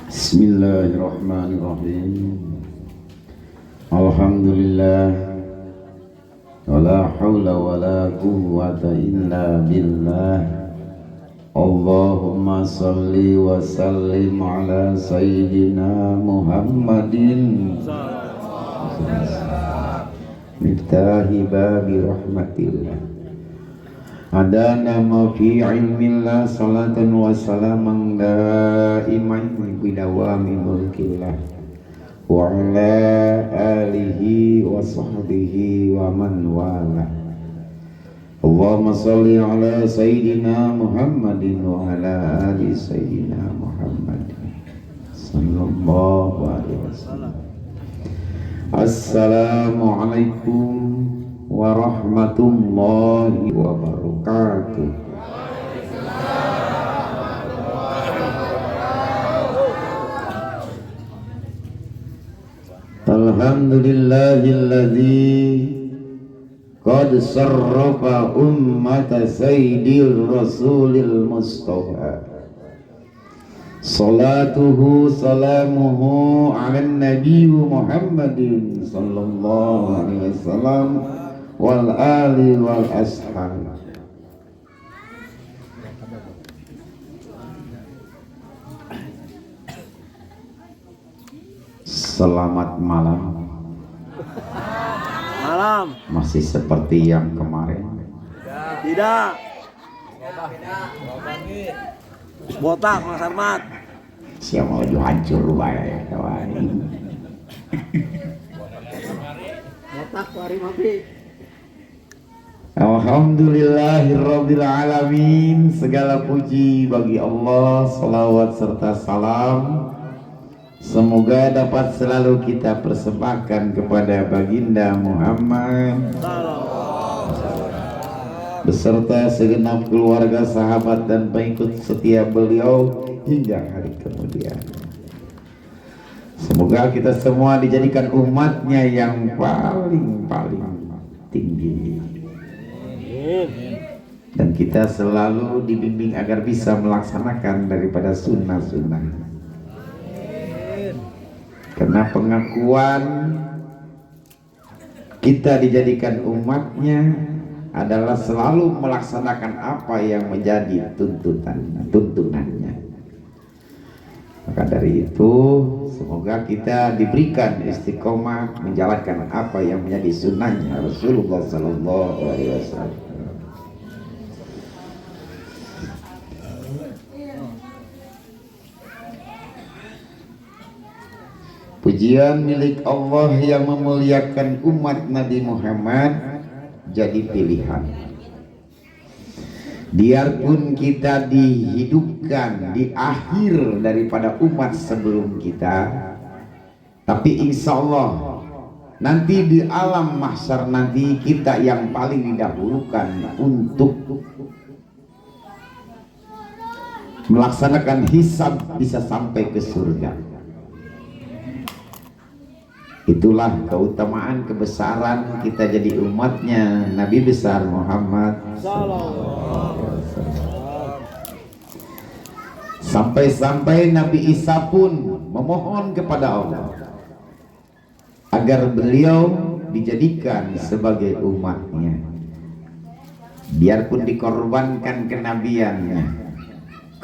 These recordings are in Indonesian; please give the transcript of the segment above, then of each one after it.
Bismillahirrahmanirrahim. Alhamdulillah. Wala haula wala quwwata illa billah. Allahumma salli wa sallim ala sayyidina Muhammadin miftahi babi rahmatillah. Adana ma fi ilmillah salatan wa salaman daiman bidawami mulkillah wa ala alihi wa sahbihi wa man wala. Allahumma salli ala sayyidina Muhammadin wa ala ali sayyidina Muhammadin sallallahu alaihi wasallam. Assalamualaikum warahmatullahi wabarakatuh. Alhamdulillahilladzi qad sarrafa ummata sayyidil rasulil mustafa. Salatuhu salamuhu ala nabi Muhammadin sallallahu alaihi wasallam wal ali wal ashab. Selamat malam. Malam. Masih seperti yang kemarin? Tidak. Botak Mas Ahmad. Siapa mau hancur bae kawan. Botak lari mati. Alhamdulillahirabbil alamin. Segala puji bagi Allah, salawat serta salam semoga dapat selalu kita persembahkan kepada baginda Muhammad beserta segenap keluarga, sahabat dan pengikut setia beliau hingga hari kemudian. Semoga kita semua dijadikan umatnya yang paling tinggi dan kita selalu dibimbing agar bisa melaksanakan daripada sunnah-sunnah. Karena pengakuan kita dijadikan umatnya adalah selalu melaksanakan apa yang menjadi tuntunannya. Maka dari itu semoga kita diberikan istiqomah menjalankan apa yang menjadi sunnahnya Rasulullah Sallallahu Alaihi Wasallam. Pujian milik Allah yang memuliakan umat Nabi Muhammad jadi pilihan. Biarpun kita dihidupkan di akhir daripada umat sebelum kita, tapi insya Allah nanti di alam mahsyar nanti kita yang paling didahulukan untuk melaksanakan hisab bisa sampai ke surga. Itulah keutamaan kebesaran kita jadi umatnya Nabi besar Muhammad. Sampai-sampai Nabi Isa pun memohon kepada Allah agar beliau dijadikan sebagai umatnya. Biarpun dikorbankan kenabiannya,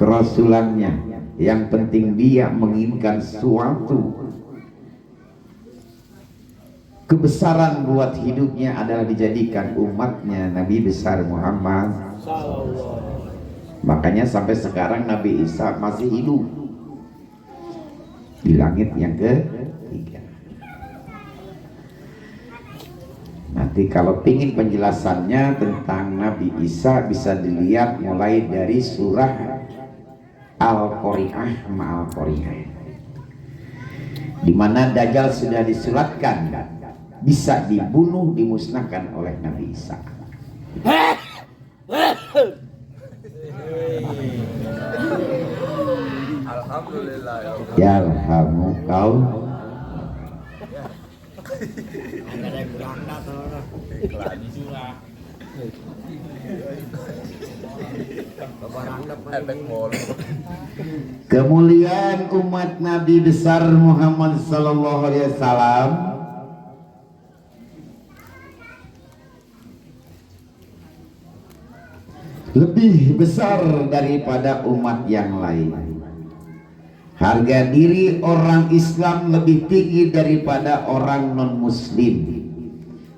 kerasulannya, yang penting dia menginginkan suatu kebesaran buat hidupnya adalah dijadikan umatnya Nabi besar Muhammad. Makanya sampai sekarang Nabi Isa masih hidup di langit yang ketiga. Nanti kalau pingin penjelasannya tentang Nabi Isa bisa dilihat mulai dari surah Al-Qari'ah Ma'al-Qari'ah, di mana Dajjal sudah disuratkan bisa dibunuh, dimusnahkan oleh Nabi Isa. Alhamdulillah Ya Yarhamukau. Kemuliaan umat Nabi besar Muhammad sallallahu alaihi wasallam lebih besar daripada umat yang lain. Harga diri orang Islam lebih tinggi daripada orang non-muslim.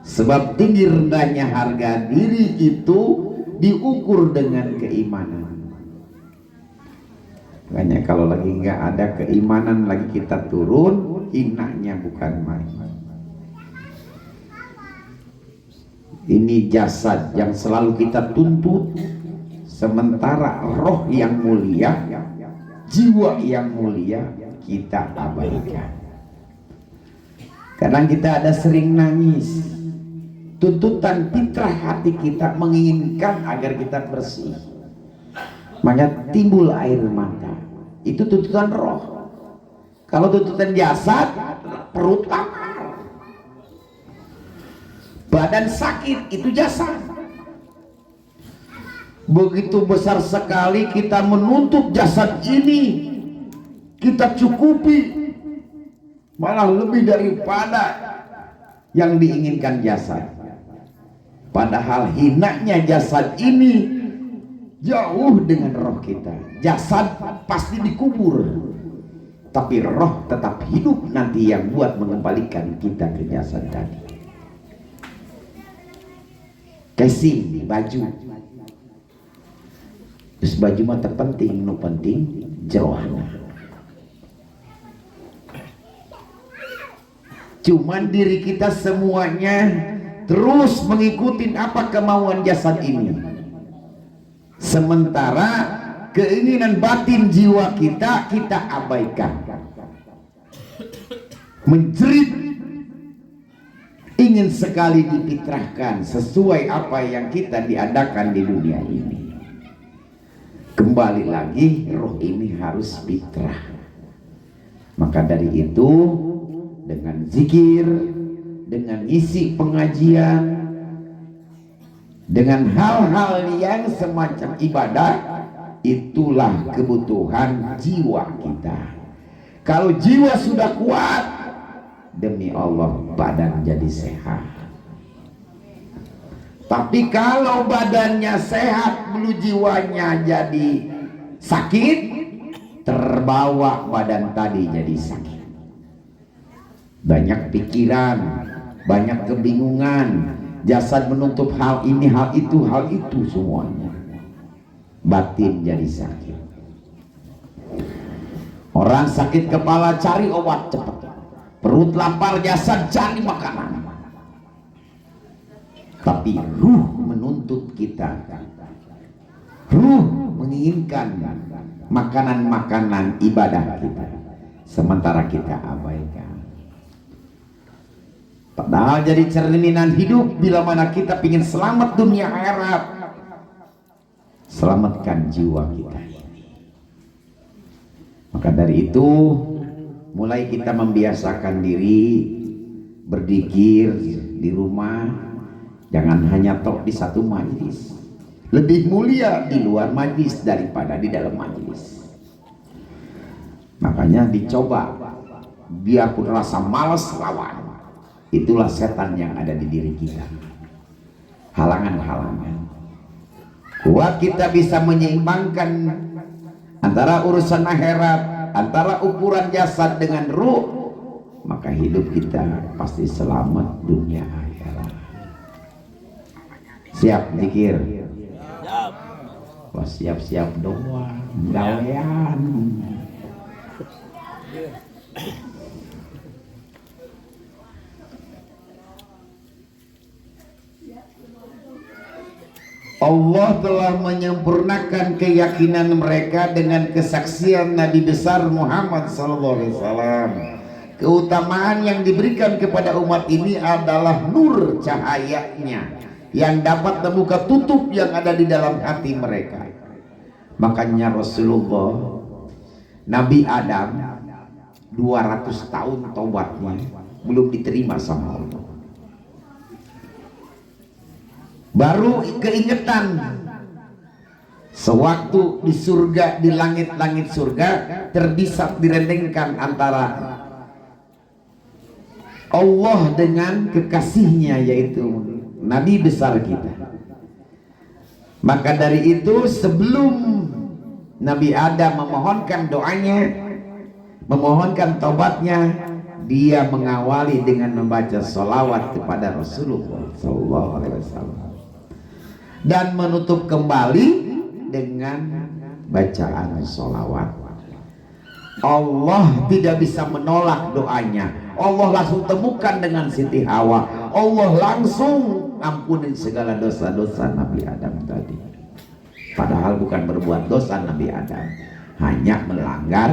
Sebab tinggi rendahnya harga diri itu diukur dengan keimanan. Makanya kalau lagi nggak ada keimanan, lagi kita turun, hinanya bukan main. Ini jasad yang selalu kita tuntut, sementara roh yang mulia, jiwa yang mulia kita abaikan. Kadang kita ada sering nangis. Tuntutan fitrah hati kita menginginkan agar kita bersih, maka timbul air mata. Itu tuntutan roh. Kalau tuntutan jasad, perut lapar, badan sakit, itu jasad. Begitu besar sekali kita menuntut jasad ini, kita cukupi, malah lebih daripada yang diinginkan jasad. Padahal hinanya jasad ini jauh dengan roh kita. Jasad pasti dikubur, tapi roh tetap hidup nanti yang buat mengembalikan kita ke jasad tadi. Casing baju, terus baju mah terpenting, nu penting jerohana. Cuman diri kita semuanya terus mengikuti apa kemauan jasad ini, sementara keinginan batin jiwa kita abaikan. Menjerit, ingin sekali difitrahkan sesuai apa yang kita diadakan di dunia ini. Kembali lagi, roh ini harus fitrah. Maka dari itu, dengan zikir, dengan isi pengajian, dengan hal-hal yang semacam ibadah, itulah kebutuhan jiwa kita. Kalau jiwa sudah kuat, demi Allah badan jadi sehat. Tapi kalau badannya sehat, belum jiwanya jadi sakit, terbawa badan tadi jadi sakit. Banyak pikiran, banyak kebingungan, jasad menuntut hal ini, hal itu semuanya. Batin jadi sakit. Orang sakit kepala cari obat cepat, perut lapar jasad cari makanan. Tapi ruh menuntut kita, ruh menginginkan makanan-makanan ibadah kita, sementara kita abaikan. Padahal jadi cerminan hidup bila mana kita ingin selamat dunia akhirat. Selamatkan jiwa kita. Maka dari itu mulai kita membiasakan diri berzikir di rumah, jangan hanya tok di satu majlis. Lebih mulia di luar majlis daripada di dalam majlis. Makanya dicoba, biarpun rasa malas lawan. Itulah setan yang ada di diri kita. Halangan-halangan. Kuat kita bisa menyeimbangkan antara urusan akhirat, antara ukuran jasad dengan ruh, maka hidup kita pasti selamat dunia akhirat. Siap zikir? Wah, siap-siap doa, gawean. Allah telah menyempurnakan keyakinan mereka dengan kesaksian Nabi besar Muhammad SAW. Keutamaan yang diberikan kepada umat ini adalah nur cahayanya yang dapat membuka tutup yang ada di dalam hati mereka. Makanya Rasulullah, Nabi Adam 200 tahun taubatnya belum diterima sama Allah. Baru keingetan Sewaktu di surga, di langit-langit surga terbisat direndengkan antara Allah dengan kekasihnya, yaitu Nabi besar kita. Maka dari itu sebelum Nabi Adam memohonkan doanya, memohonkan taubatnya, dia mengawali dengan membaca sholawat kepada Rasulullah SAW dan menutup kembali dengan bacaan sholawat. Allah tidak bisa menolak doanya. Allah langsung temukan dengan Siti Hawa. Allah langsung ampunin segala dosa-dosa Nabi Adam tadi. Padahal bukan berbuat dosa Nabi Adam, hanya melanggar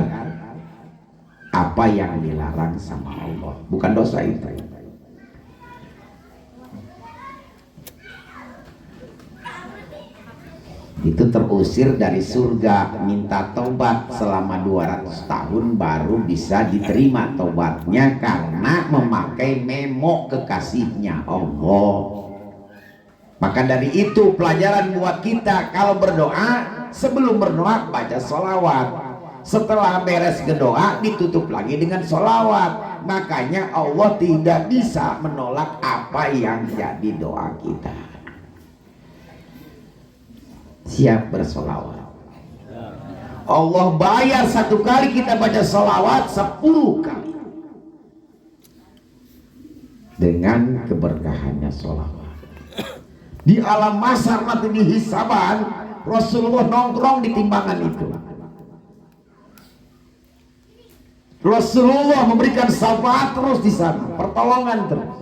apa yang dilarang sama Allah. Bukan dosa itu. Itu terusir dari surga, minta taubat selama 200 tahun baru bisa diterima taubatnya, karena memakai memo kekasihnya Allah. Maka dari itu pelajaran buat kita, kalau berdoa, sebelum berdoa baca sholawat, setelah beres berdoa ditutup lagi dengan sholawat. Makanya Allah tidak bisa menolak apa yang jadi doa kita. Siap bersolawat. Allah bayar 1 kali kita baca solawat 10 kali dengan keberkahannya solawat. Di alam mahsyar nanti di hisaban, Rasulullah nongkrong di timbangan itu. Rasulullah memberikan syafaat terus di sana, pertolongan terus.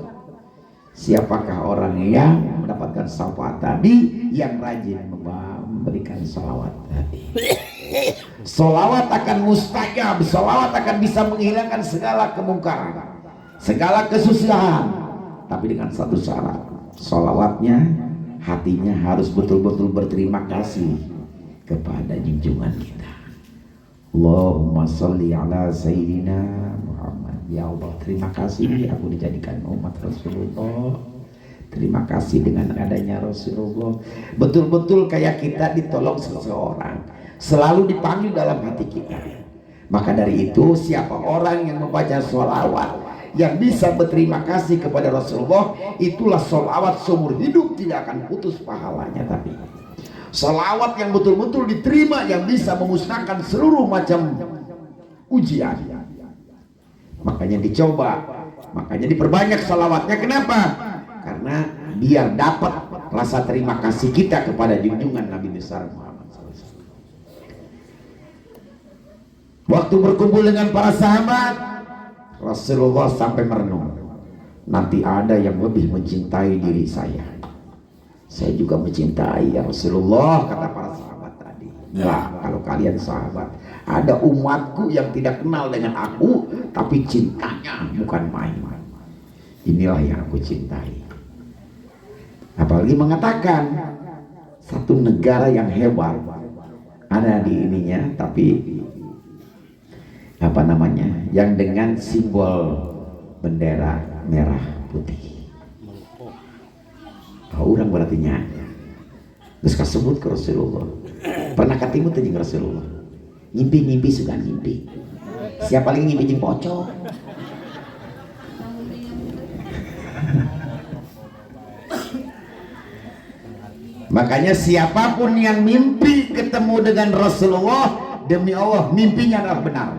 Siapakah orang yang mendapatkan syafaat tadi? Yang rajin memberikan sholawat tadi. Sholawat akan mustajab, sholawat akan bisa menghilangkan segala kemungkaran, segala kesusahan. Tapi dengan satu syarat, sholawatnya hatinya harus betul-betul berterima kasih kepada junjungan kita. Allahumma sholli ala Sayyidina Muhammad. Ya Allah, terima kasih aku dijadikan umat Rasulullah. Terima kasih dengan adanya Rasulullah. Betul-betul kayak kita ditolong seseorang, selalu dipanggil dalam hati kita. Maka dari itu, siapa orang yang membaca sholawat yang bisa berterima kasih kepada Rasulullah, itulah sholawat seumur hidup tidak akan putus pahalanya. Tapi sholawat yang betul-betul diterima, yang bisa memusnahkan seluruh macam ujian. Makanya dicoba, makanya diperbanyak sholawatnya. Kenapa? Karena biar dapat rasa terima kasih kita kepada junjungan Nabi besar Muhammad SAW. Waktu berkumpul dengan para sahabat, Rasulullah sampai merenung, nanti ada yang lebih mencintai diri saya. Saya juga mencintai ya Rasulullah, kata para sahabat tadi. Enggak, kalau kalian sahabat, ada umatku yang tidak kenal dengan aku, tapi cintanya bukan main-main. Inilah yang aku cintai. Apalagi mengatakan satu negara yang hebat ada di ininya, tapi apa namanya, yang dengan simbol bendera merah putih. Orang berarti nyanya. Terus kasebut ke Rasulullah. Pernah ketemu tadi Rasulullah. Ngimpi suka ngimpi. Siapa lagi ngimpi jeung pocong? Makanya siapapun yang mimpi ketemu dengan Rasulullah, demi Allah mimpinya adalah benar.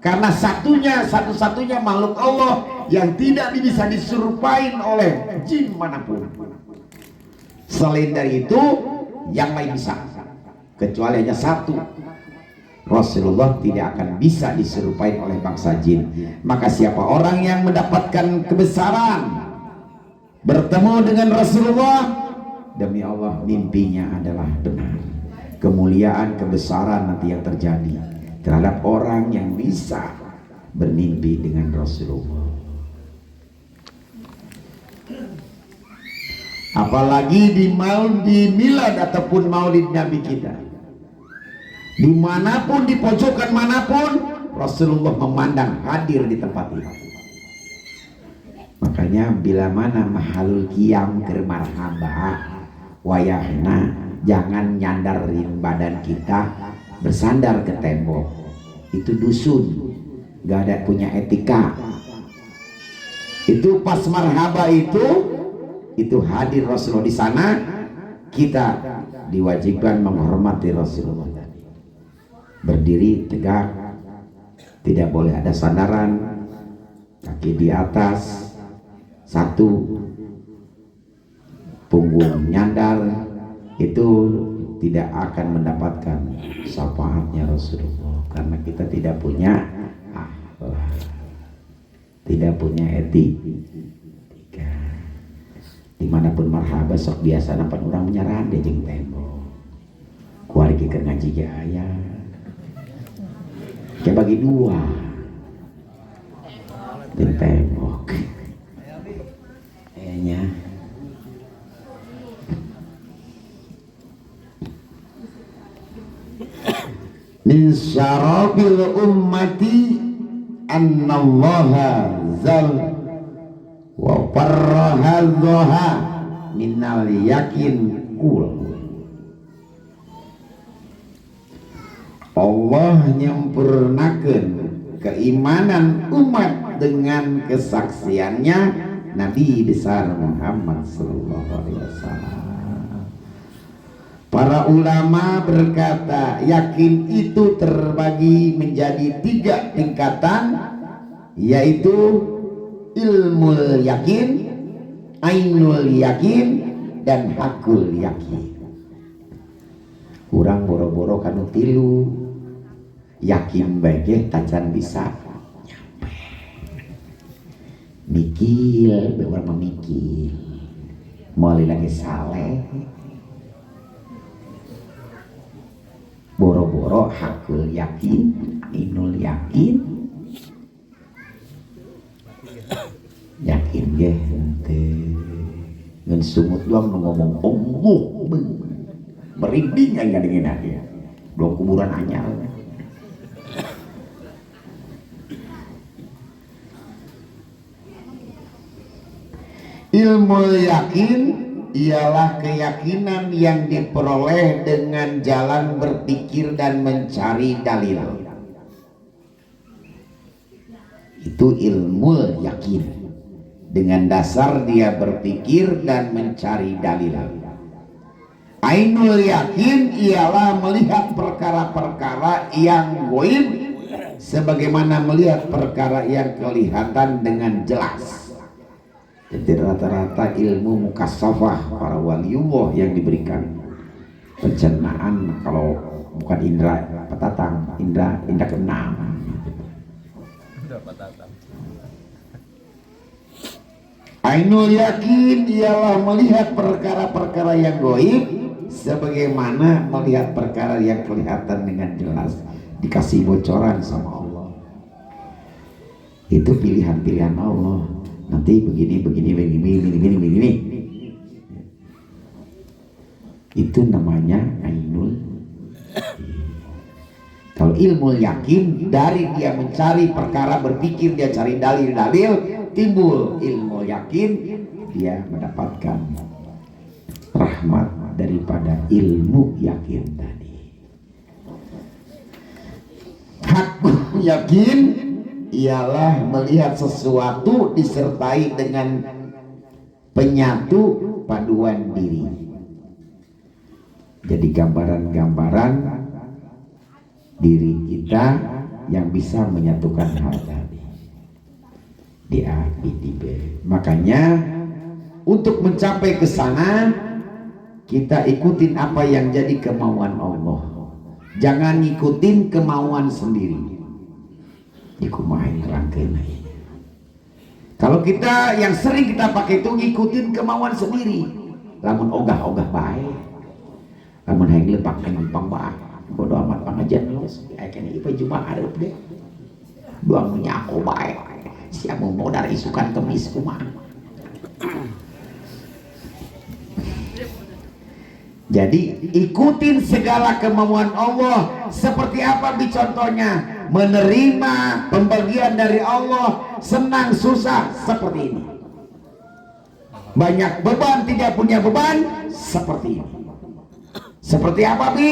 Karena satu-satunya makhluk Allah yang tidak bisa diserupain oleh jin manapun. Selain dari itu, yang lain bisa. Kecuali hanya satu, Rasulullah tidak akan bisa diserupain oleh bangsa jin. Maka siapa orang yang mendapatkan kebesaran bertemu dengan Rasulullah, demi Allah mimpinya adalah benar. Kemuliaan, kebesaran nanti yang terjadi terhadap orang yang bisa bermimpi dengan Rasulullah. Apalagi di milad ataupun maulid Nabi kita, dimanapun, di pojokan manapun, Rasulullah memandang hadir di tempat itu. Makanya bila mana mahalul qiyam keur marhaba wayahna Jangan nyandarin badan kita bersandar ke tembok. Itu dusun, gak ada punya etika. Itu pas marhaba itu hadir Rasulullah di sana, kita diwajibkan menghormati Rasulullah tadi. Berdiri tegak, tidak boleh ada sandaran, kaki di atas, satu, punggung nyandar. Itu tidak akan mendapatkan syafaatnya Rasulullah, karena kita tidak punya etika. Dimanapun marhaba sok biasa nampak orang menyerah deh jeung tembok. Kuari ke ngaji jaya. Kayak bagi dua. Jeung tembok. Kayaknya min syarabil ummati annallaha zal wa farrahadhaha minal yakin kul. Allah nyempurnakan keimanan umat dengan kesaksiannya Nabi besar Muhammad sallallahu alaihi wasallam. Para ulama berkata, yakin itu terbagi menjadi 3 tingkatan, yaitu ilmul yakin, ainul yakin, dan hakul yakin. Kurang boro-boro kanu tilu, yakin baik tacan bisa nyampe. Mikil, beberapa mikil, mulai lagi saleh. Boro-boro hakul yakin, ainul yakin, yakin ge henteu ngan sumut doang ngomong merinding aja dengan dia belum kuburan anyar. Ilmu yakin ialah keyakinan yang diperoleh dengan jalan berpikir dan mencari dalil. Itu ilmu yakin, dengan dasar dia berpikir dan mencari dalil. Ainul yakin ialah melihat perkara-perkara yang gaib sebagaimana melihat perkara yang kelihatan dengan jelas. Jadi rata-rata ilmu mukasyafah para waliullah yang diberikan pencernaan, kalau bukan indra petatang, indra keenam. Ainul yakin ialah melihat perkara-perkara yang gaib sebagaimana melihat perkara yang kelihatan dengan jelas, dikasih bocoran sama Allah. Itu pilihan-pilihan Allah. Nanti begini. Itu namanya ainul. Kalau ilmu yakin, dari dia mencari perkara berpikir, dia cari dalil-dalil, timbul ilmu yakin, dia mendapatkan rahmat daripada ilmu yakin tadi. Hakul yakin ialah melihat sesuatu disertai dengan penyatu paduan diri. Jadi gambaran-gambaran diri kita yang bisa menyatukan hal tadi di A, di B. Makanya untuk mencapai ke sana kita ikutin apa yang jadi kemauan Allah. Jangan ngikutin kemauan sendiri. Dikumahin rangkaian. Kalau kita yang sering kita pakai itu ngikutin kemauan sendiri, lamun ogah-ogah baik, lamun hayang lepak numpang baik, bodo amat pangajian geus ayeuna ieu jumaah arep deh doang nyako baik siap mau dari isukan kemis kumaha. Jadi ikutin segala kemauan Allah. Seperti apa contohnya? Menerima pembagian dari Allah, senang susah seperti ini. Banyak beban, tidak punya beban seperti ini. Seperti apa Bi?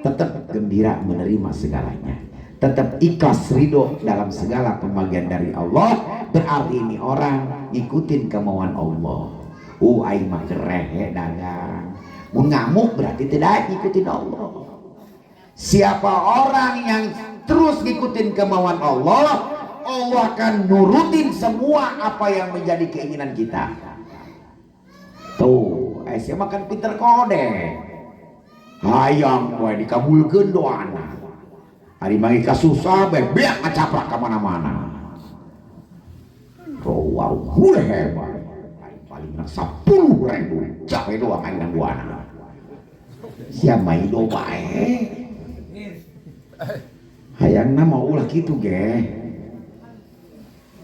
Tetap gembira menerima segalanya, tetap ikhlas ridho dalam segala pembagian dari Allah. Berarti ini orang ngikutin kemauan Allah. Aing mah kerehe dagang. Mun ngamuk berarti tidak ngikutin Allah. Siapa orang yang terus ngikutin kemauan Allah, Allah akan nurutin semua apa yang menjadi keinginan kita. Tuh, saya makan pinter kode. Hayang gue dikabulkan doana. Hari magi kasusah beak ngacaprak kemana-mana. Wow, gue hebat. Paling 10.000 capek doang aing buana. Siapa itu baik? Hayangna mau ulah gitu ge.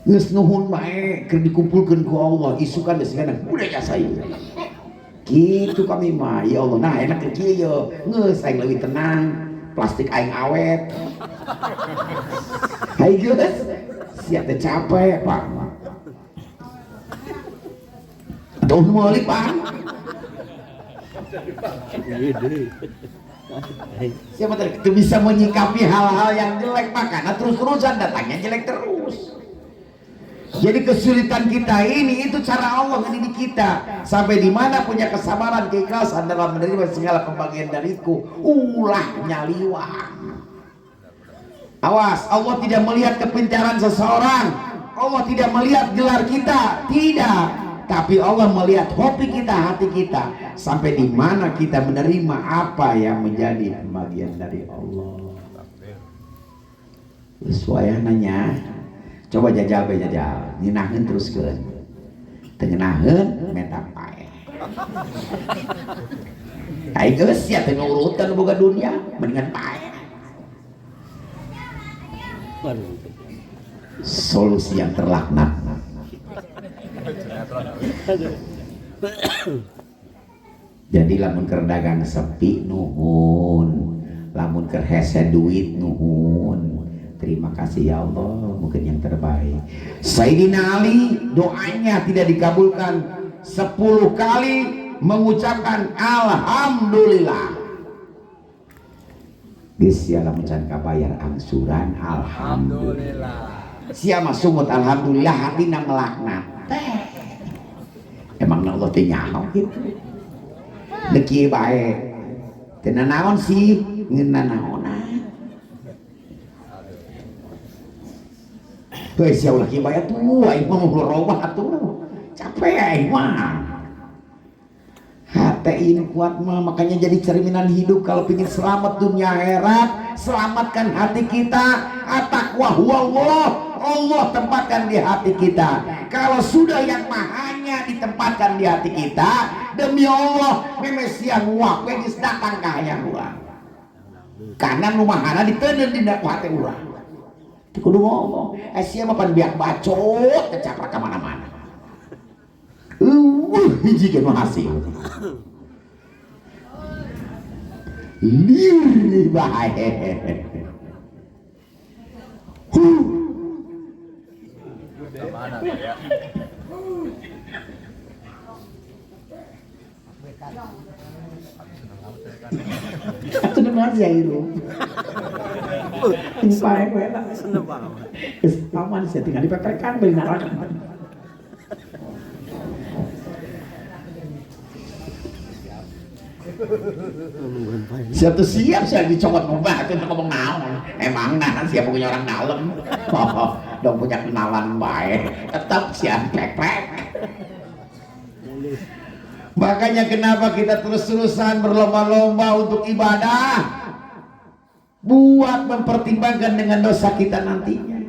Geus nuhun bae keur dikumpulkeun ku Allah isukan geus kana budaya saya. Gitu kami mah ya Allah. Nah enak kieu ye. Geus aing leuwih tenang, plastik aing awet. Hai geus. Sia teh capek, Pak. Tuh meuli, Pak. Siapa tadi itu bisa menyikapi hal-hal yang jelek, makanya terus-terusan datangnya jelek terus. Jadi kesulitan kita ini itu cara Allah mendidik kita sampai di mana punya kesabaran, keikhlasan dalam menerima segala pembagian dariku. Ulah nyaliwang. Awas, Allah tidak melihat kepintaran seseorang, Allah tidak melihat gelar kita, tidak. Tapi Allah melihat hobi kita, hati kita, sampai di mana kita menerima apa yang menjadi pembagian dari Allah. Sesuaiannya. Coba jajal be jajal, nyinaheun teruskeun. Teu ngeunaheun meta pae. Ai geus sia teu nurutan boga dunia, mendingan pae. Solusi yang terlaknat. Jadi lamun keur dagang sepi nuhun, lamun keur hese duit nuhun. Terima kasih ya Allah, mungkin yang terbaik. Sayyidina Ali doanya tidak dikabulkan 10 kali mengucapkan alhamdulillah. Geus sia lamun can kabayar angsuran alhamdulillah. Sia mah sumut alhamdulillah hatina melaknat. Emang Allah teh nyaho gitu. Deki bae. Teu naon sih, ngeunna naonan. Geus ya ulah kieu bae atuh, aing mah mau robah atuh. Capek aing mah. Hati ini kuat mah, makanya jadi cerminan hidup kalau ingin selamat dunia akhirat. Selamatkan hati kita. At-taqwa huwallah. Allah tempatkan di hati kita. Kalau sudah yang mahanya ditempatkan di hati kita, demi Allah memes yang nguap geus datang ka hayang urang. Karena nu mahana diteundeun dina hati urang. Kudu ngomong, sia mah pan biak bacot kecaprak ka mana-mana. Hiji ge mah hasil. Lirih bae. Mana ya? Seneng banget ya itu. Seneng banget. Seneng banget. Aman sih tinggal dipepekan beli neraka. Siap tuh siap saya dicopot ngubah itu ngomong naon. Emang nah siapa punya orang dalam. Dong punya kenalan baik. Tetap siap plek-plek. Makanya kenapa kita terus-terusan berlomba-lomba untuk ibadah, buat mempertimbangkan dengan dosa kita nantinya,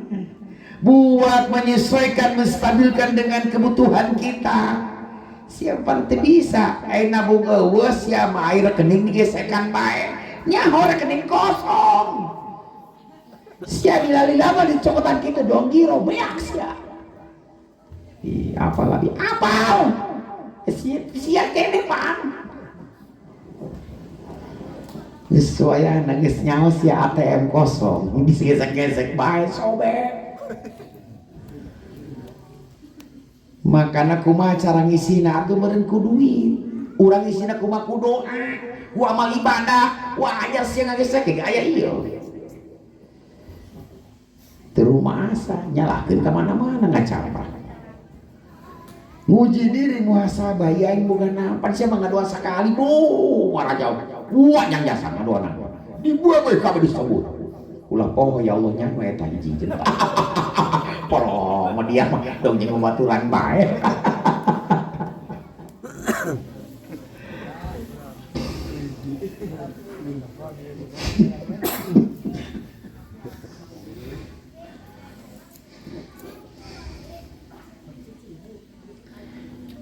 buat menyesuaikan, menstabilkan dengan kebutuhan kita. Siapa nanti bisa aina boga eueuh sia mah air rekening digesekan bae nyaho rekening kosong sia lila-lila mah dicokotan kitu dong giro beak sia. Ih apa lagi apal sia kene pan geus soalnya geus nyaho sia ATM kosong digesek-gesek bae sobek. Makana kumaha cara ngisina atuh meureun ku duit. Urang ngisina kumaha ku doa. ku amal ibadah wajar sih ngagesek gaya iya terumah asa nyalakeun ka mana-mana ngacapar nguji diri muhasabah yain bukan napan siapa ngadua sekali marah jauh buat yang jasa ngadua dibuat we kabeh disebut ulah poho ya Allah nya we eta hiji jeung polo mah dia mah dong jeung baturan bae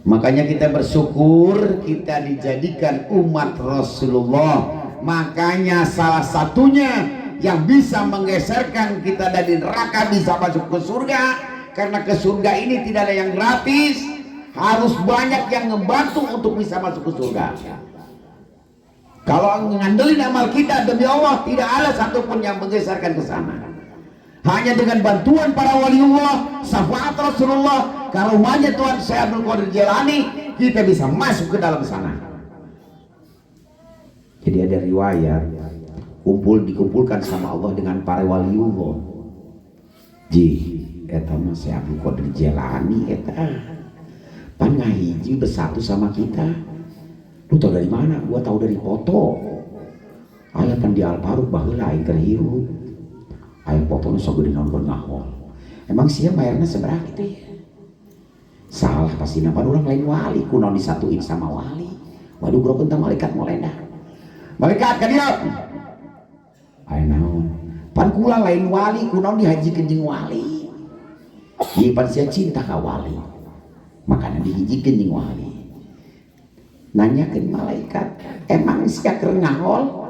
makanya kita bersyukur kita dijadikan umat Rasulullah. Makanya salah satunya yang bisa menggeserkan kita dari neraka bisa masuk ke surga, karena ke surga ini tidak ada yang gratis, harus banyak yang membantu untuk bisa masuk ke surga. Kalau ngandelin amal kita demi Allah tidak ada satupun yang menggeserkan ke sana. Hanya dengan bantuan para waliullah, syafaat Rasulullah, karomahnya Tuhan Syekh Abdul Qadir Jailani, kita bisa masuk ke dalam sana. Jadi ada riwayat dikumpulkan sama Allah dengan para waliullah. Ji, eta mah Syekh Abdul Qadir Jailani eta. Pan ngahiji bersatu sama kita. Lu tahu dari mana? Gua tahu dari foto. Aya pan di Al-Faruq baheula aing keur hirup. Aya fotonya so gede nonton ngahol. Emang siapa bayarnya seberapa gitu ya? Salah pasti nampak orang lain wali kuno disatuin sama wali. Waduh bro tentang malaikat molenda. Malaikat kan dia. Aya naon? Pan kula lain wali kuno dihajikeun jeung wali. Ieu pan sia cinta ka wali. Makanya dihijikeun jeung wali. Nanyakeun malaikat, emang sia keur ngahol?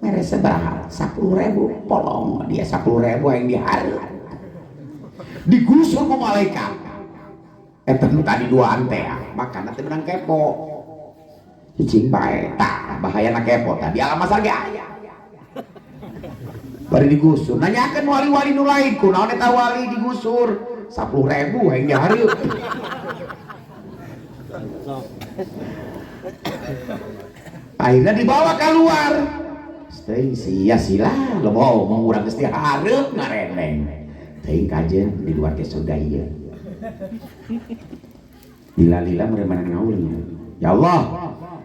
Mere seberapa? 10.000 polong dia 10.000 yang diharap digusur ke malaikat eta tadi dua ante maka nanti menang kepo cicing bae tak bahaya nak kepo tadi alam masalah bari digusur nanyakan wali-wali nu lain kunaon eta wali digusur 10.000 yang diharap akhirnya dibawa keluar. Teuing sia sila lo mau urang geus dihareup ngareneng. Teuing kajeun di luar ke surga ieu. Lila-lila mere mana ngaulnya. Ya Allah,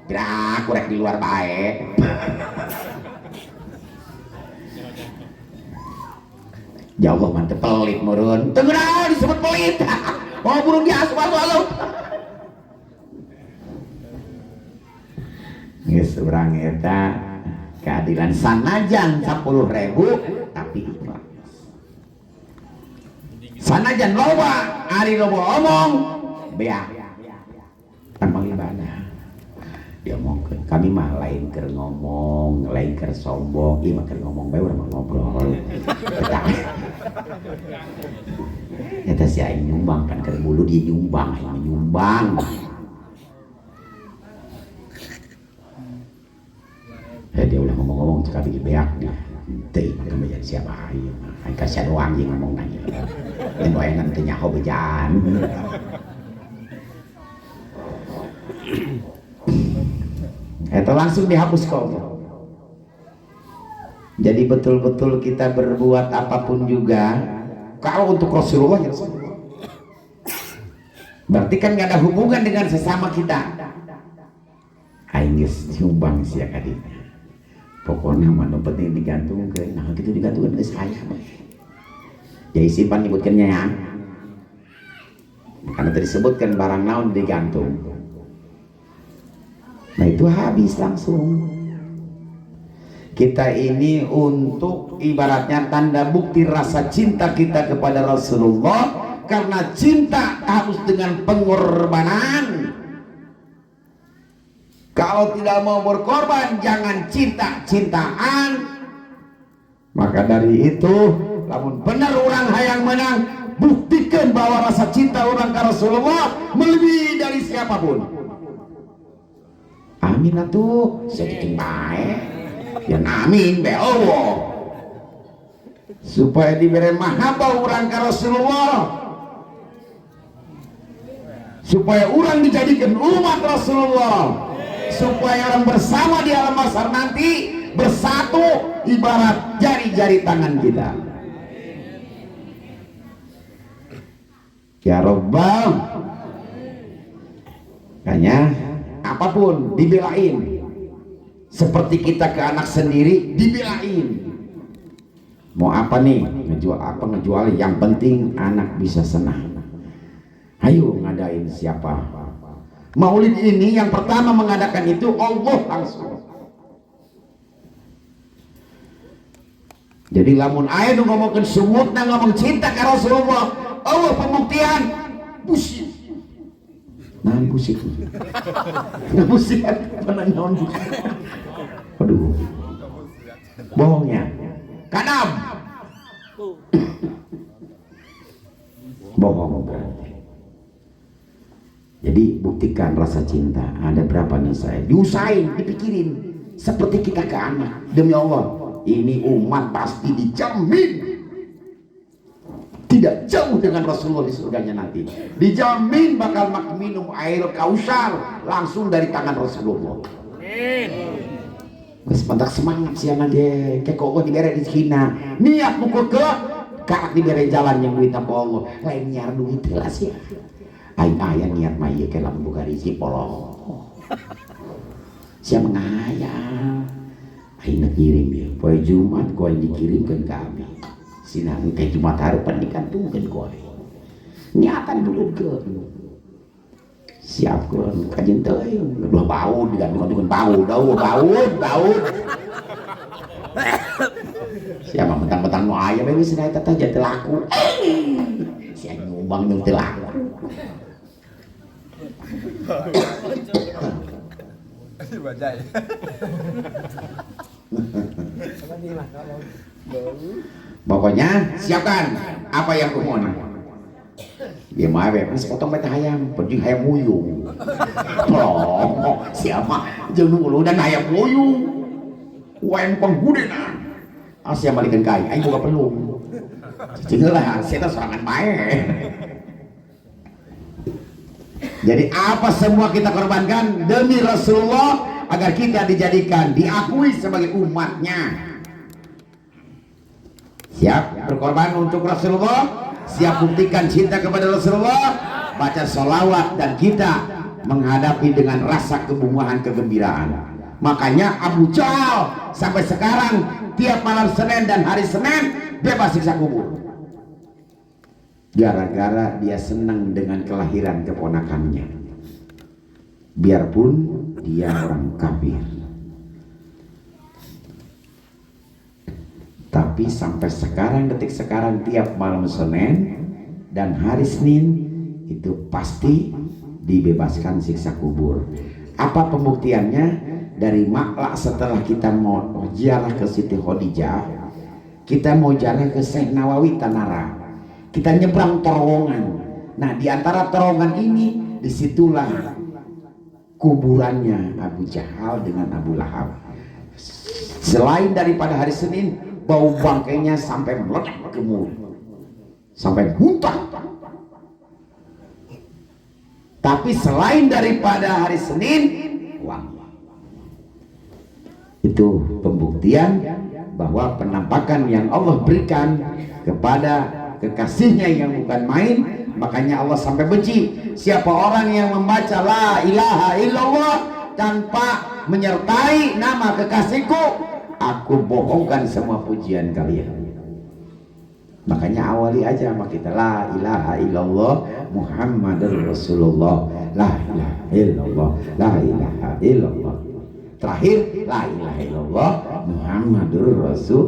gerak kurek di luar bae. Ya Allah mantep pelit meureun. Teu naon disebut pelit. Oh burung diasup-asup. Geus urang eta keadilan sanajan 10.000 tapi ikhlas. Sanajan loba ari loba omong beak tanpa ibadah dia ngomongkeun kami mah lain keur ngomong lain keur sombong ieu mah keur ngomong bae urang ngobrol eta si aing nyumbang kan keur bulu dia nyumbang aing nyumbang. Dia ulah ngomong-ngomong cekap di beak dia teh kemudian siapa aja kan kasih doang yang ngomong nanya dan doyangan teh nyaho bejan itu langsung dihapus kok. Jadi betul-betul kita berbuat apapun juga kalau untuk Rasulullah ya Rasulullah berarti kan gak ada hubungan dengan sesama kita aing geus nyumbang sia ka dieu. Pokoknya mana penting digantung ke, nah gitu digantungkan ke saya, jadi simpan nyebutkannya ya, karena tadi disebutkan barang naon digantung, nah itu habis langsung. Kita ini untuk ibaratnya tanda bukti rasa cinta kita kepada Rasulullah, karena cinta harus dengan pengorbanan. Kalau tidak mau berkorban jangan cinta-cintaan. Maka dari itu lamun benar orang hayang menang buktikan bahwa rasa cinta orang ke Rasulullah melebihi dari siapapun. Amin atuh sedikit bae ya amin be Allah supaya diberi mahabbah orang ke Rasulullah, supaya orang dijadikan umat Rasulullah. supaya orang bersama di alam mahsyar nanti bersatu ibarat jari-jari tangan kita. Ya Rabbal, makanya apapun dibelain, seperti kita ke anak sendiri dibelain. Mau apa nih, ngejual apa ngejual, yang penting anak bisa senang. Ayo ngadain siapa? Maulid ini yang pertama mengadakan itu Allah langsung. Jadi lamun aya nu ngomongkeun sumutna ngomong cinta ka Rasulullah, Allah pembuktian busit. Nah busit. Nah busit apa naon? Aduh. Bohongnya. Kadam. Bohong. Jadi buktikan rasa cinta. Ada berapa nih saya? Diusahain, dipikirin. Seperti kita ke anak. Demi Allah, ini umat pasti dijamin tidak jauh dengan Rasulullah di surganya nanti. Dijamin bakal minum air kausar langsung dari tangan Rasulullah. Wes pantak semangat sih anak ge, kayak kok dibere di Cina. Niat pukul ke karak dibere jalan yang duit apa Allah. Lain nyar duit lah sih. Aing aya niat mah ieu ke lamun boga rezeki polo. Sia mengayal. Aing kirim ya, poe Jumat ku aing dikirimkeun ka abi. Sina teh Jumat harapan dikantungkeun ku aing. Niatan dulu ke. Siapkeun kajen teuing, dua baud digantungkeun baud, baud. Siapa mentang-mentang nu aya bae geus eta teh jadi laku. Si anu nyumbang nu teu laku. Bajai. Pokoknya siapkan apa yang kumohon. Dia mah bebas potong beta hayam, penting hayam muyung. Tolong, siapa? Jeung nu dan hayam muyung. Waen penggudena. Asia balikeun ka aing boga pelung. Cenah lah, saya sorangan bae. Jadi apa semua kita korbankan demi Rasulullah agar kita dijadikan, diakui sebagai umatnya. Siap berkorban untuk Rasulullah, siap buktikan cinta kepada Rasulullah, baca sholawat, dan kita menghadapi dengan rasa kebungahan, kegembiraan. Makanya Abu Jahal sampai sekarang tiap malam Senin dan hari Senin bebas siksa kubur, gara-gara dia senang dengan kelahiran keponakannya, biarpun dia orang kafir. Tapi sampai sekarang, detik sekarang, tiap malam Senin dan hari Senin itu pasti dibebaskan siksa kubur. Apa pembuktiannya? Dari Maklak setelah kita mau ziarah ke Siti Khadijah, kita mau ziarah ke Syekh Nawawi Tanara, kita nyebrang terowongan. Nah di antara terowongan ini, disitulah kuburannya Abu Jahal dengan Abu Lahab. Selain daripada hari Senin, bau bangkainya sampai meledak ke mulut, sampai muntah. Tapi selain daripada hari Senin, wangi. Itu pembuktian bahwa penampakan yang Allah berikan kepada kekasihnya yang bukan main. Makanya Allah sampai benci siapa orang yang membaca la ilaha illallah tanpa menyertai nama kekasihku, aku bohongkan semua pujian kalian. Makanya awali aja sama kita la ilaha illallah Muhammadur Rasulullah, la ilaha illallah, la ilaha illallah. Terakhir la ilaha illallah Muhammadur Rasul.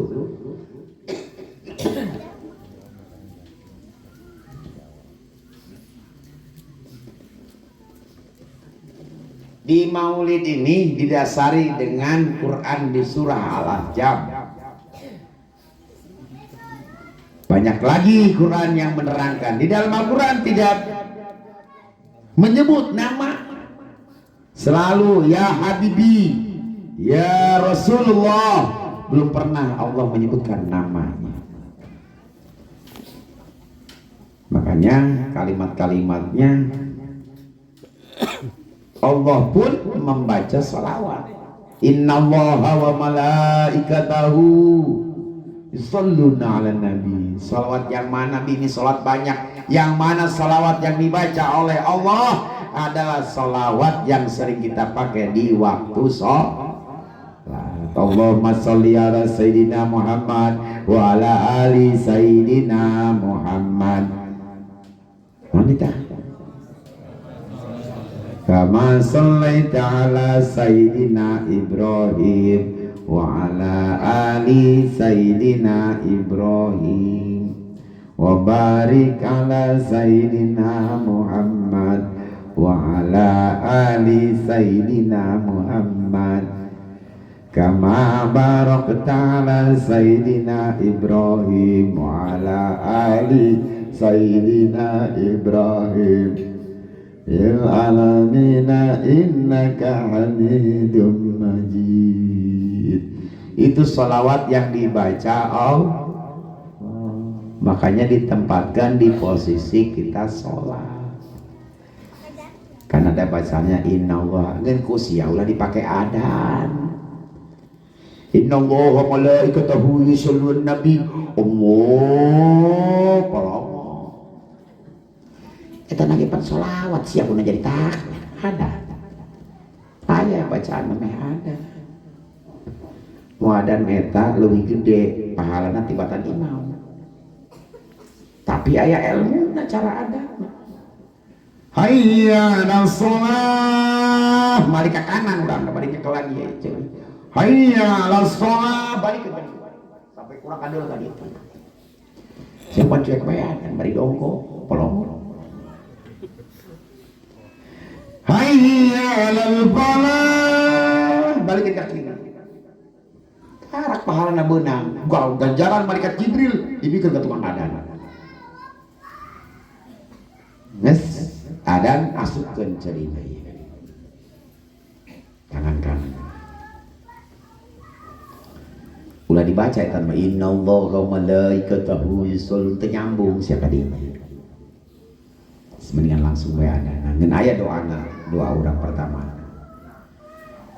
Di Maulid ini didasari dengan Quran di surah Al-Ahzab. Banyak lagi Quran yang menerangkan. Di dalam Al-Quran tidak menyebut nama. Selalu ya Habibi, ya Rasulullah. Belum pernah Allah menyebutkan namanya. Makanya kalimat-kalimatnya Allah pun membaca salawat. Innallaha wa malaikatahu yusholluna 'alan nabi. Salawat yang mana Nabi ini salat banyak. Yang mana salawat yang dibaca oleh Allah adalah salawat yang sering kita pakai di waktu sholat. Allahumma sholli ala sayyidina Muhammad wa ala ali sayyidina Muhammad. Wanita kama shallaita ala sayyidina Ibrahim wa ala ali sayyidina Ibrahim wa barik ala sayyidina Muhammad wa ala ali sayyidina Muhammad kama barakta ala sayyidina Ibrahim wa ala ali sayyidina Ibrahim fil alamina innaka hamidum majid. Itu salawat yang dibaca Allah. Makanya ditempatkan di posisi kita sholat. Karena ada bacanya innallaha ngan kusia ulah dipakai adan. Innallaha malaikatahu yusholluna nabi. Allah palama. Eta nagepan sholawat siap udah jadi takmir ada. Aya bacaan mah ada. Muadan eta leuwih gede pahalana tibatan imam. Tapi aya ilmuna cara ada. Hayya 'alas shalah, balik ke kanan urang, balik ke lagi ya. Hayya 'alas shalah, balik ke kanan. Sampai kurang kadul ka dieu. Siapa cuek bayan bari dongko polong. Hayya 'alal falah, balik ke kiri. Karak pahalana beunang, ganjaran malaikat Jibril dibikeun ka tukang adan. Nes adan asupkeun cerita tangan kanan ulah dibaca eta mah innallaha wa malaikatahu yusholluna teu nyambung sia ka dieu mendingan langsung we ada ngeun aya doa urang pertama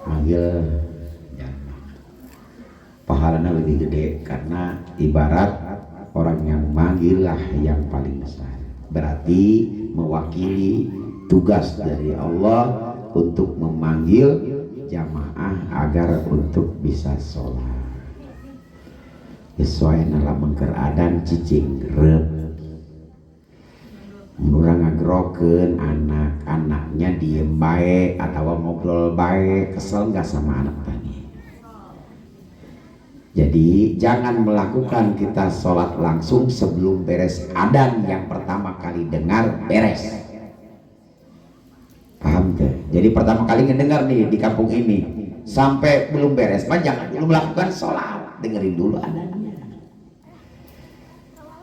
manggil jannah pahalana lebih gede karena ibarat orang yang manggil lah yang paling besar berarti mewakili tugas dari Allah untuk memanggil jamaah agar untuk bisa sholat. Sesuai nala mengker adan cicing rep. Murang ngagrokeun anak-anaknya diem bae atau ngobrol bae, kesel nggak sama anak tadi. Jadi jangan melakukan kita sholat langsung sebelum beres adan yang pertama kali dengar beres. Paham tuh? Jadi pertama kali ngedengar nih di kampung ini sampai belum beres, jangan belum melakukan sholat, dengerin dulu adannya.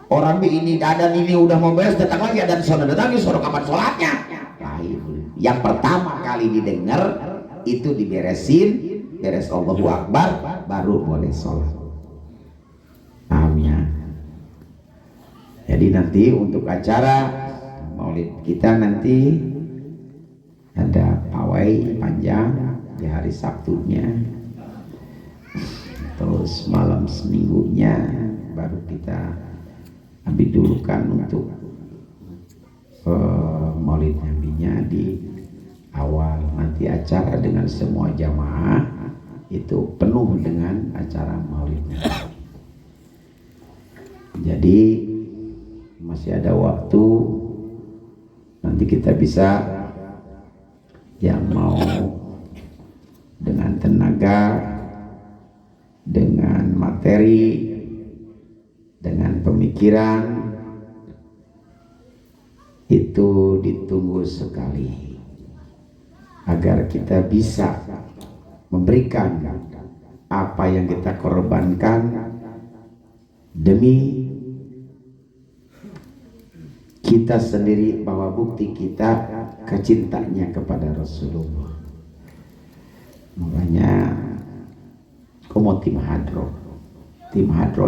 Orang ini adan ini udah mau beres, datang lagi adan sholat, datang lagi suruh kapan sholatnya? Lain. Yang pertama kali didengar itu diberesin. Beres Allahu Akbar baru boleh sholat. Pahamnya? Jadi nanti untuk acara maulid kita nanti ada pawai panjang di hari Sabtunya, terus malam seminggunya baru kita ambil dulukan untuk maulid nabinya di awal. Nanti acara dengan semua jamaah itu penuh dengan acara maulidnya. Jadi masih ada waktu, nanti kita bisa yang mau dengan tenaga, dengan materi, dengan pemikiran itu ditunggu sekali agar kita bisa memberikan apa yang kita korbankan demi kita sendiri, bahwa bukti kita kecintanya kepada Rasulullah. Makanya komo tim hadro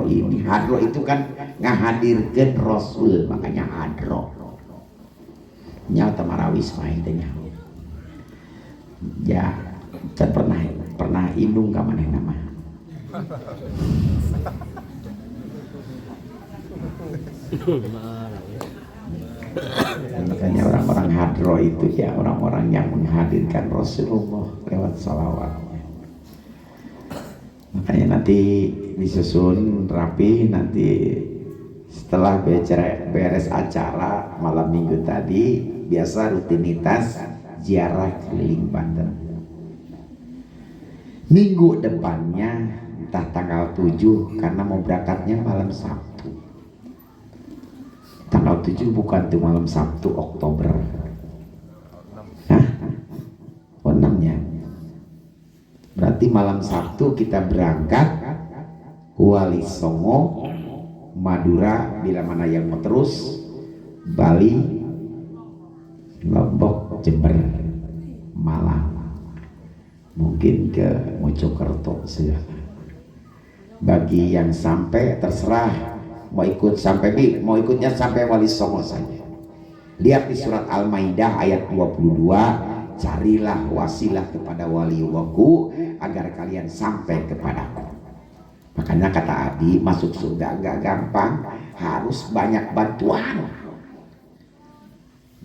ini, hadro itu kan ngahadirkan Rasul, makanya hadro nyata marawis main tanya. Ya, saya pernah indung ka maneh nama. Makanya orang-orang hadro itu ya orang-orang yang menghadirkan Rasulullah lewat salawat. Makanya nanti disusun rapi, nanti setelah beres acara malam minggu tadi biasa rutinitas ziarah keliling Banten. Minggu depannya entah tanggal 7 karena mau berangkatnya malam Sabtu. Tanggal 7 bukan tuh malam Sabtu Oktober. Hah? Oh 6 ya. Berarti malam Sabtu kita berangkat Wali Songo, Madura, bila mana yang mau terus, Bali, Lombok, Jember, Malang, mungkin ke Mojokerto segala. Bagi yang sampai terserah mau ikut sampai mau ikutnya sampai Wali Songo saja. Lihat di surat Al-Maidah ayat 22, carilah wasilah kepada waliullahu agar kalian sampai kepadaku. Makanya kata Adi, masuk surga gak gampang, harus banyak bantuan.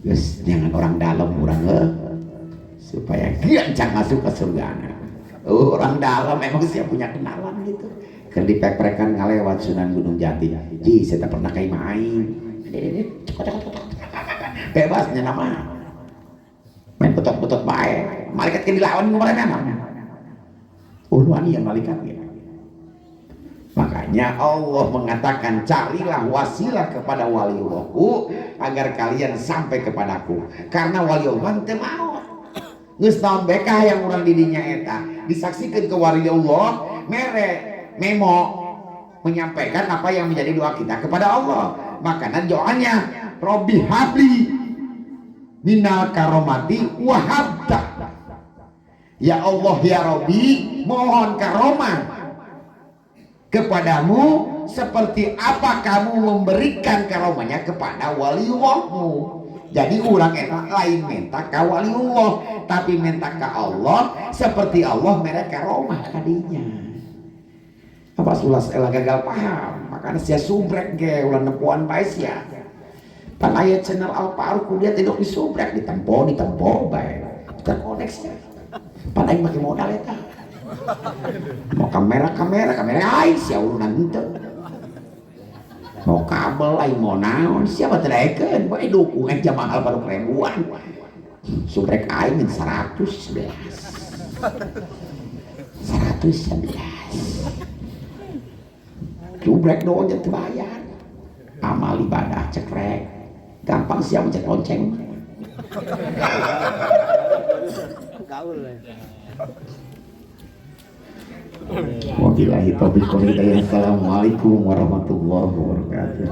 Guys, jangan orang dalam orang supaya gancang masuk ke surga. Orang dalam memang siap punya kenalan gitu. Kedipek-pekan ngalewat Sunan Gunung Jati. Ji, saya tak pernah kayak main. Bebasnya nama. Main betot-betot baik. Malaikat kan dilawan kemarin memang. Uluan yang malaikatnya. Makanya Allah mengatakan carilah wasilah kepada waliullahu agar kalian sampai kepadaku. Karena waliullah teu mau. Geus naon bekah yang urang didinya eta disaksikan ke waliullah mere memo menyampaikan apa yang menjadi doa kita kepada Allah. Makanya doanya Robbi habli minal karomati wahabta. Ya Allah ya Robbi, mohon karomah kepadamu seperti apa kamu memberikan karomahnya kepada waliullahmu. Jadi orang enak lain minta ke waliullah, tapi minta ke Allah seperti Allah mereka karomah tadinya. Apa sulas elah gagal paham, makanya saya subrek ge ulah nempuan bae sia. Pan aya channel Al-Faruq dia tidak disubrek ditempo bae. Terkoneksi. Pan aing make modal eta. Mau kamera aing sia urunan henteu. Mau kabel aing mau naon siapa tereken bae dukung aja mahal baru ribuan. Subrek aing 111. 111. Subrek doang jadi bayar. Amal ibadah cekrek. Gampang siapa cek lonceng. Gaul. Wabillahi taufiq wal hidayah. Assalamualaikum warahmatullahi wabarakatuh.